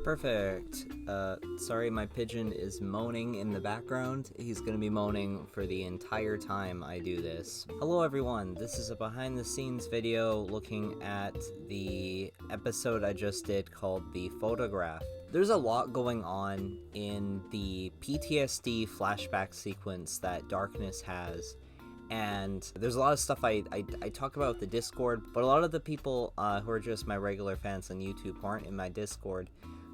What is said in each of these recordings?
Perfect. Sorry, my pigeon is moaning in the background. He's gonna be moaning for the entire time I do this. Hello everyone, this is a behind the scenes video looking at the episode I just did called The Photograph. There's a lot going on in the PTSD flashback sequence that Darkness has. And there's a lot of stuff I talk about the Discord, but a lot of the people who are just my regular fans on YouTube who aren't in my Discord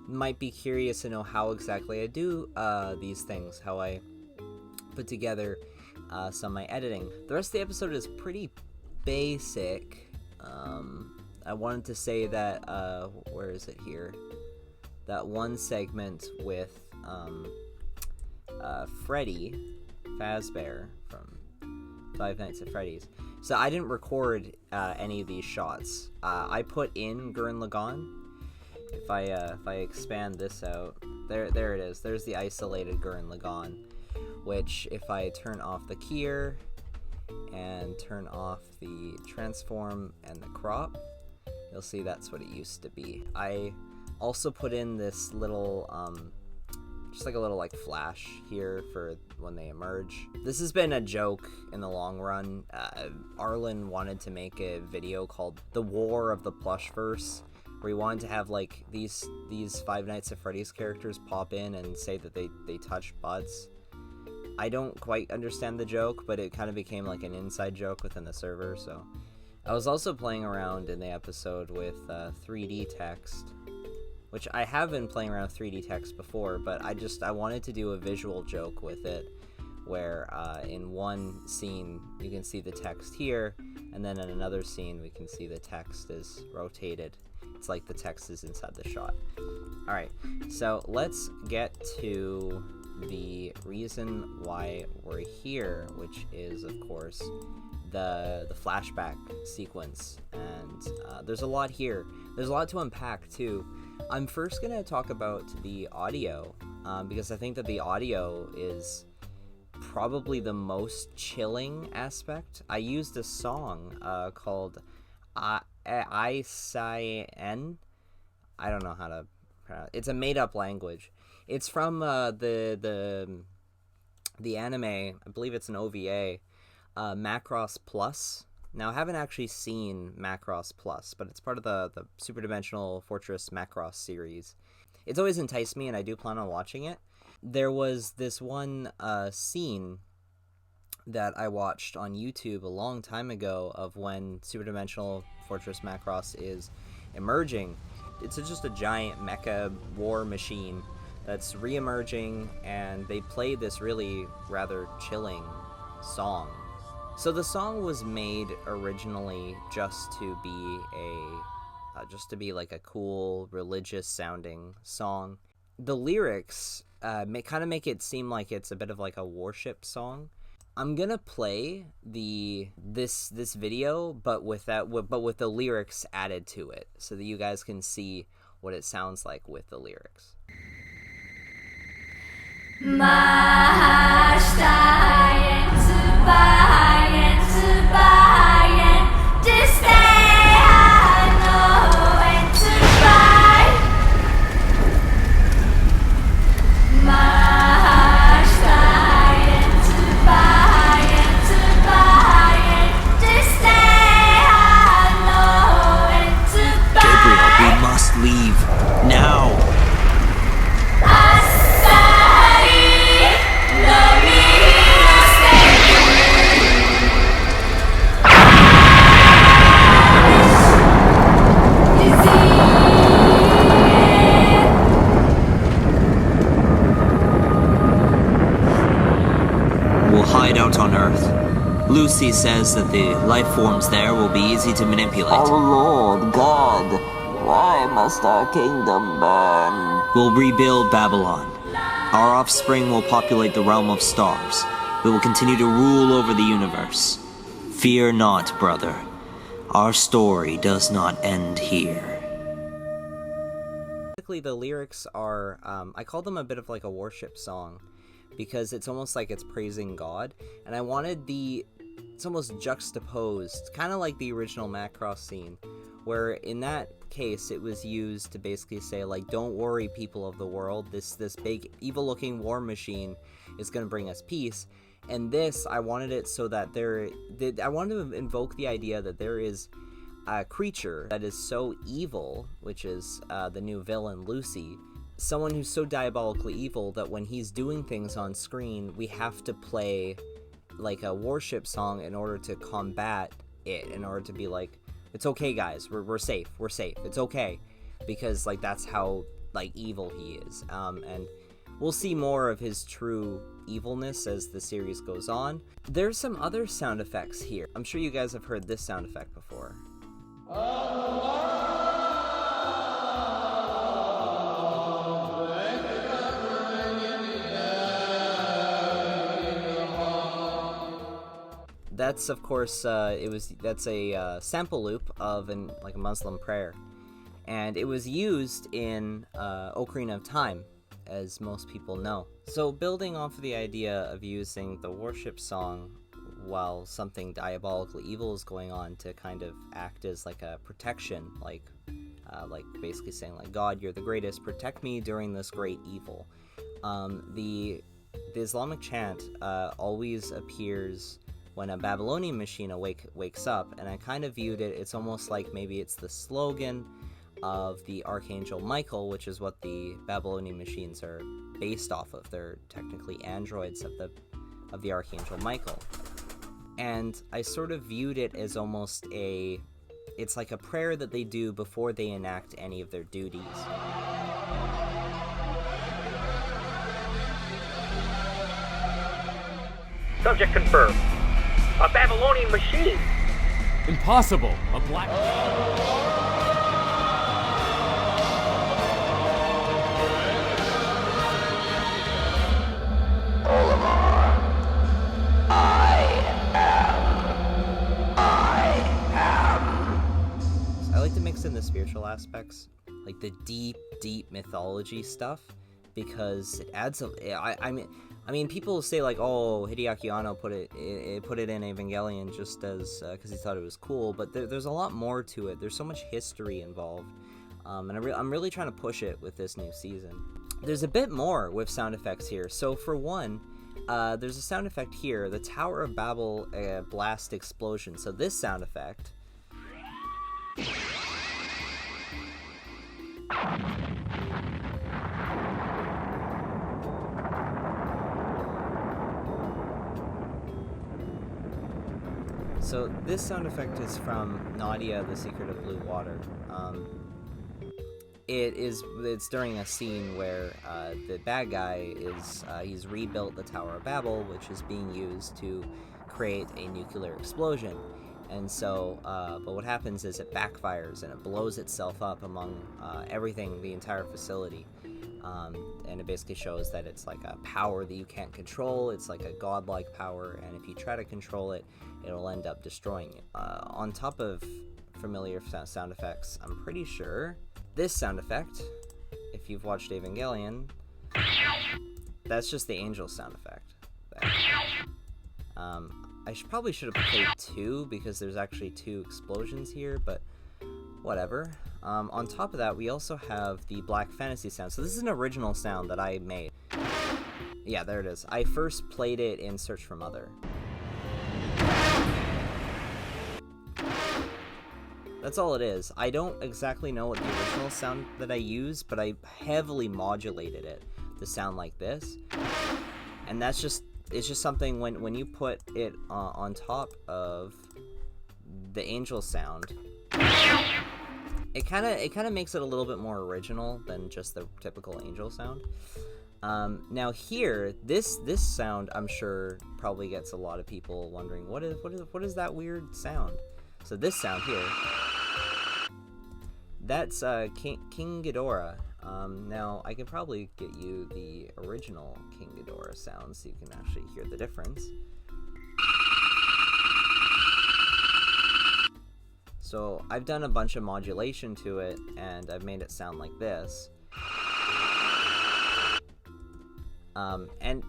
might be curious to know how exactly I do these things, how I put together some of my editing. The rest of the episode is pretty basic. I wanted to say that, where is it here? That one segment with Freddy Fazbear from Five Nights at Freddy's. So I didn't record any of these shots. I put in Gurren Lagann. If I expand this out, there it is. There's the isolated Gurren Lagann, which if I turn off the keyer and turn off the transform and the crop, you'll see that's what it used to be. I also put in this little just like a little like flash here for when they emerge. This has been a joke in the long run. Arlen wanted to make a video called The War of the Plushverse, where he wanted to have like these Five Nights at Freddy's characters pop in and say that they touch butts. I don't quite understand the joke, but it kind of became like an inside joke within the server. So I was also playing around in the episode with 3D text, which I have been playing around with 3D text before, but I wanted to do a visual joke with it, where in one scene you can see the text here, and then in another scene we can see the text is rotated. It's like the text is inside the shot. Alright, so let's get to the reason why we're here, which is, of course, the flashback sequence. And there's a lot here. There's a lot to unpack, too. I'm first going to talk about the audio, because I think that the audio is probably the most chilling aspect. I used a song called I-S-I-N. I don't know how to pronounce it. It's a made-up language. It's from the anime, I believe it's an OVA, Macross Plus. Now, I haven't actually seen Macross Plus, but it's part of the Super Dimensional Fortress Macross series. It's always enticed me, and I do plan on watching it. There was this one scene that I watched on YouTube a long time ago of when Super Dimensional Fortress Macross is emerging. It's just a giant mecha war machine that's re-emerging, and they play this really rather chilling song. So the song was made originally just to be like a cool religious sounding song. The lyrics kind of make it seem like it's a bit of like a worship song. I'm gonna play this video, but with the lyrics added to it, so that you guys can see what it sounds like with the lyrics. Leave now. We'll hide out on Earth. Lucy says that the life forms there will be easy to manipulate. Our Lord God, why must our kingdom burn? We'll rebuild Babylon. Our offspring will populate the realm of stars. We will continue to rule over the universe. Fear not, brother. Our story does not end here. Basically, the lyrics are, I call them a bit of like a worship song, because it's almost like it's praising God, and I wanted it's almost juxtaposed, kind of like the original Macross scene, where in that case, it was used to basically say, like, don't worry, people of the world, this big evil-looking war machine is going to bring us peace. And this, I wanted it so that I wanted to invoke the idea that there is a creature that is so evil, which is the new villain, Lucy. Someone who's so diabolically evil that when he's doing things on screen, we have to play like a worship song in order to combat it, in order to be like, it's okay, guys, we're safe, it's okay, because like that's how like evil he is. And we'll see more of his true evilness as the series goes on. There's some other sound effects here. I'm sure you guys have heard this sound effect before. That's, of course, that's a sample loop of a Muslim prayer, and it was used in Ocarina of Time, as most people know. So building off of the idea of using the worship song while something diabolically evil is going on to kind of act as like a protection, like basically saying like, God, you're the greatest, protect me during this great evil. The Islamic chant always appears when a Babylonian machine wakes up, and I kind of viewed it, it's almost like maybe it's the slogan of the Archangel Michael, which is what the Babylonian machines are based off of. They're technically androids of the Archangel Michael. And I sort of viewed it as almost it's like a prayer that they do before they enact any of their duties. Subject confirmed. A Babylonian machine! Impossible! A black... I like to mix in the spiritual aspects, like the deep mythology stuff, because it adds I mean, people say like, oh, Hideaki Anno put it in Evangelion just as because he thought it was cool, but there's a lot more to it. There's so much history involved, and I'm really trying to push it with this new season. There's a bit more with sound effects here. So for one, there's a sound effect here, the Tower of Babel blast explosion. So this sound effect. So this sound effect is from Nadia, The Secret of Blue Water. It's during a scene where the bad guy he's rebuilt the Tower of Babel, which is being used to create a nuclear explosion. And so, but what happens is it backfires and it blows itself up among everything, the entire facility. And it basically shows that it's like a power that you can't control. It's like a godlike power, and if you try to control it, it'll end up destroying you. On top of familiar sound effects, I'm pretty sure this sound effect, if you've watched Evangelion, that's just the angel sound effect. I probably should have played two, because there's actually two explosions here, but whatever. On top of that, we also have the Black Fantasy sound. So this is an original sound that I made. Yeah, there it is. I first played it in Search for Mother. That's all it is. I don't exactly know what the original sound that I used, but I heavily modulated it to sound like this. And it's just something when you put it on top of the angel sound, it kind of makes it a little bit more original than just the typical angel sound. Now here, this sound, I'm sure, probably gets a lot of people wondering, what is that weird sound? So this sound here, that's King Ghidorah. Now I could probably get you the original King Ghidorah sound so you can actually hear the difference. So I've done a bunch of modulation to it, and I've made it sound like this. And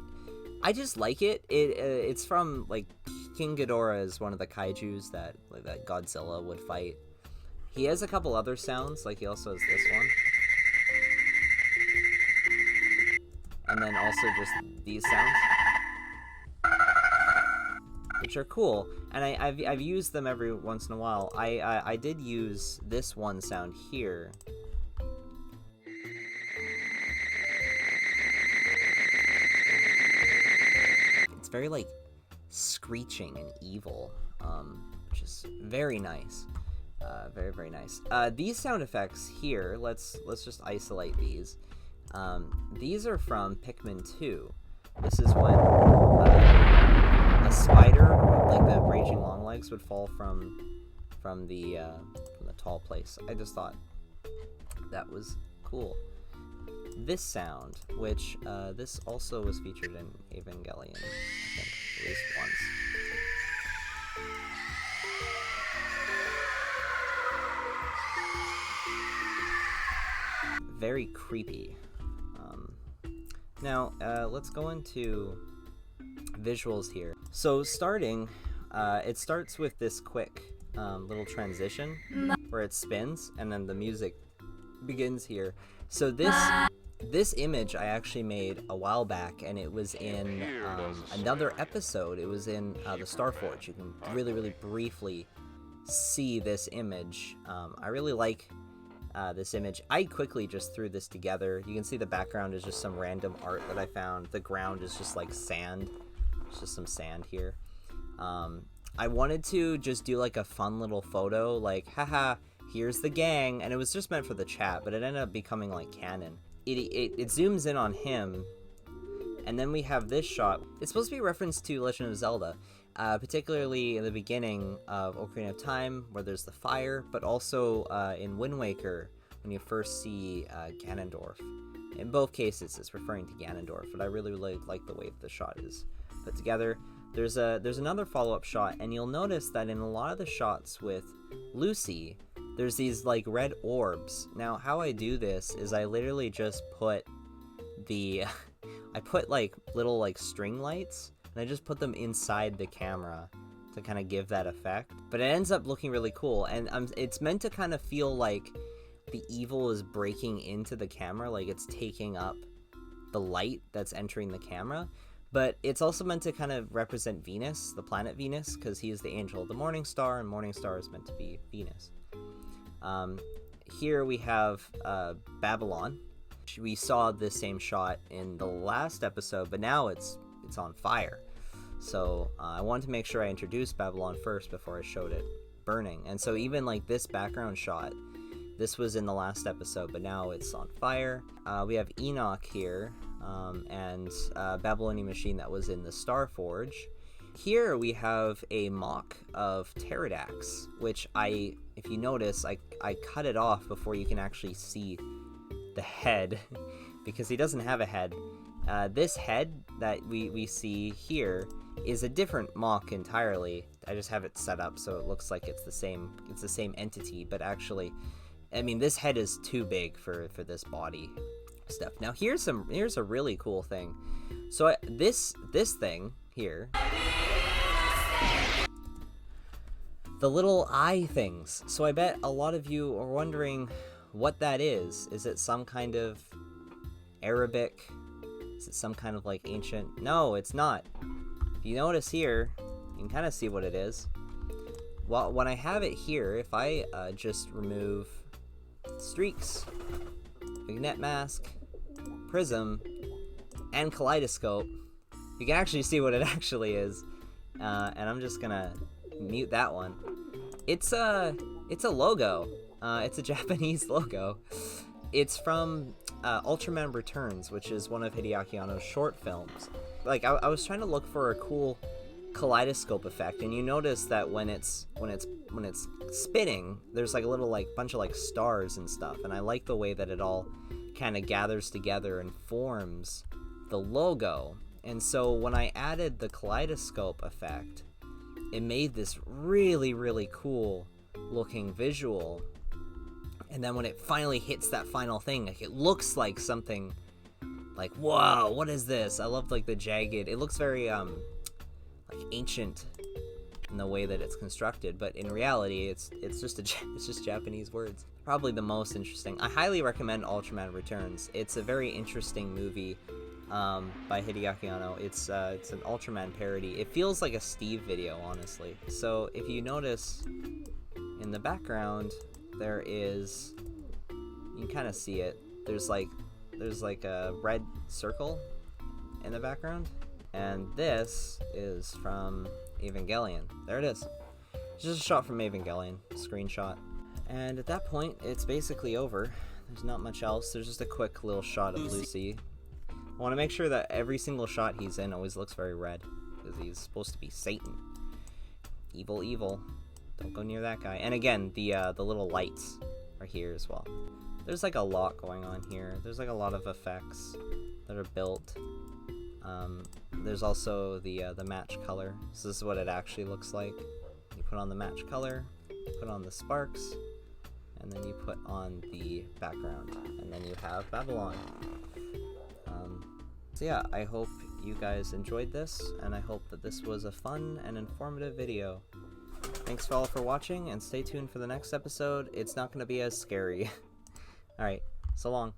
I just like it. It's from, like, King Ghidorah is one of the kaijus that Godzilla would fight. He has a couple other sounds, like he also has this one. And then also just these sounds, which are cool. And I've used them every once in a while. I did use this one sound here. It's very like screeching and evil, which is very nice. Very, very nice. These sound effects here, let's just isolate these. These are from Pikmin 2. This is when a spider, like the raging long legs, would fall from the tall place. I just thought that was cool. This sound, which this also was featured in Evangelion, I think, at least once. Very creepy. Now, let's go into visuals here. So starting, it starts with this quick little transition where it spins, and then the music begins here. So this image I actually made a while back, and it was in another episode. It was in the Starforge. You can really, really briefly see this image. I really like this image. I quickly just threw this together. You can see the background is just some random art that I found. The ground is just like sand. It's just some sand here. I wanted to just do like a fun little photo, like, haha, here's the gang, and it was just meant for the chat, but it ended up becoming like canon. It zooms in on him, and then we have this shot. It's supposed to be a reference to Legend of Zelda, particularly in the beginning of Ocarina of Time, where there's the fire, but also in Wind Waker, when you first see Ganondorf. In both cases, it's referring to Ganondorf, but I really, really like the way that the shot is put together. There's another follow-up shot, and you'll notice that in a lot of the shots with Lucy, there's these like red orbs. Now, how I do this is I literally just put I put like little like string lights, and I just put them inside the camera to kind of give that effect. But it ends up looking really cool, and it's meant to kind of feel like the evil is breaking into the camera, like it's taking up the light that's entering the camera. But it's also meant to kind of represent Venus, the planet Venus, because he is the angel of the morning star, and morning star is meant to be Venus. Here we have Babylon. We saw this same shot in the last episode, but now it's on fire. So I wanted to make sure I introduced Babylon first before I showed it burning. And so even like this background shot, this was in the last episode, but now it's on fire. We have Enoch here, and Babylonian machine that was in the Starforge. Here we have a mock of Pterodax, which if you notice, I cut it off before you can actually see the head, because he doesn't have a head. This head that we see here is a different mock entirely. I just have it set up so it looks like it's the same entity, but actually, I mean, this head is too big for this body stuff. Now here's a really cool thing. So this thing here, the little eye things. So I bet a lot of you are wondering what that is. Is it some kind of Arabic? Is it some kind of like ancient? No, it's not. If you notice here, you can kind of see what it is. Well, when I have it here, if I just remove streaks, vignette mask, prism, and kaleidoscope, you can actually see what it actually is. And I'm just gonna mute that one. It's a logo. It's a Japanese logo. It's from Ultraman Returns, which is one of Hideaki Anno's short films. Like I was trying to look for a cool kaleidoscope effect, and you notice that when it's spinning, there's like a little like bunch of like stars and stuff, and I like the way that it all kind of gathers together and forms the logo. And so when I added the kaleidoscope effect, it made this really, really cool looking visual. And then when it finally hits that final thing, like, it looks like something like, whoa, what is this? I love like the jagged, it looks very like ancient in the way that it's constructed, but in reality, it's just it's just Japanese words. Probably the most interesting. I highly recommend Ultraman Returns. It's a very interesting movie by Hideaki Anno. It's an Ultraman parody. It feels like a Steve video, honestly. So if you notice in the background, there is, you can kind of see it. There's like a red circle in the background, and this is from Evangelion. There it is. It's just a shot from Evangelion, screenshot. And at that point, it's basically over. There's not much else. There's just a quick little shot of Lucy. I want to make sure that every single shot he's in always looks very red, because he's supposed to be Satan. Evil, evil. Don't go near that guy. And again, the little lights are here as well. There's like a lot going on here. There's like a lot of effects that are built. There's also the match color. So this is what it actually looks like. You put on the match color, put on the sparks, and then you put on the background, and then you have Babylon. So yeah, I hope you guys enjoyed this, and I hope that this was a fun and informative video. Thanks all for watching, and stay tuned for the next episode. It's not going to be as scary. Alright, so long.